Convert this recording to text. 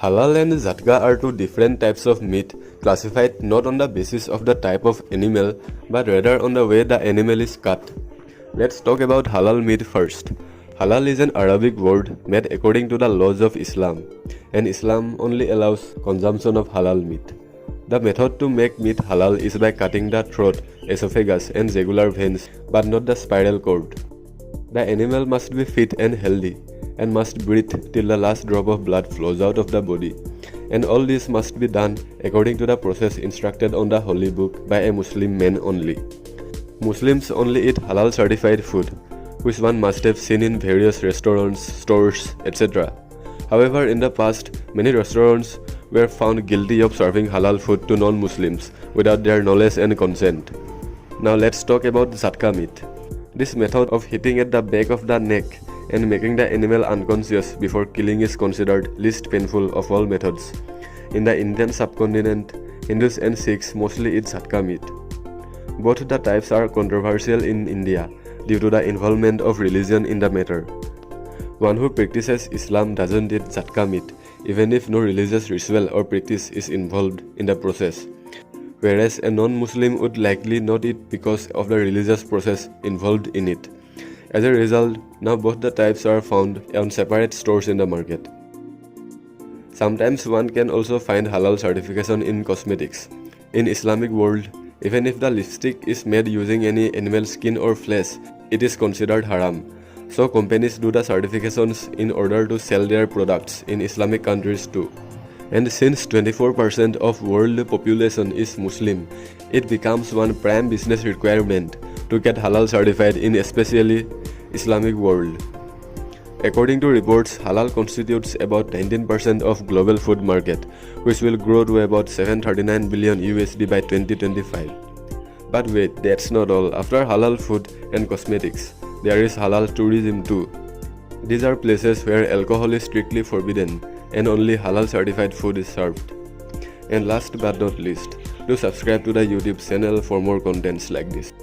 Halal and Jhatka are two different types of meat classified not on the basis of the type of animal but rather on the way the animal is cut. Let's talk about halal meat first. Halal is an Arabic word made according to the laws of Islam, and Islam only allows consumption of halal meat. The method to make meat halal is by cutting the throat, esophagus and jugular veins but not the spinal cord. The animal must be fit and healthy and must breathe till the last drop of blood flows out of the body. And all this must be done according to the process instructed on the Holy Book by a Muslim man only. Muslims only eat halal certified food, which one must have seen in various restaurants, stores, etc. However, in the past, many restaurants were found guilty of serving halal food to non-Muslims without their knowledge and consent. Now let's talk about Jhatka meat. This method of hitting at the back of the neck and making the animal unconscious before killing is considered least painful of all methods. In the Indian subcontinent, Hindus and Sikhs mostly eat Jhatka meat. Both the types are controversial in India due to the involvement of religion in the matter. One who practices Islam doesn't eat Jhatka meat even if no religious ritual or practice is involved in the process, whereas a non-Muslim would likely not eat because of the religious process involved in it. As a result, now both the types are found on separate stores in the market. Sometimes one can also find halal certification in cosmetics. In Islamic world, even if the lipstick is made using any animal skin or flesh, it is considered haram. So companies do the certifications in order to sell their products in Islamic countries too. And since 24% of world population is Muslim, it becomes one prime business requirement to get halal certified in especially Islamic world. According to reports, halal constitutes about 19% of global food market, which will grow to about 739 billion USD by 2025. But wait, that's not all. After halal food and cosmetics, there is halal tourism too. These are places where alcohol is strictly forbidden and only halal certified food is served. And last but not least, do subscribe to the YouTube channel for more contents like this.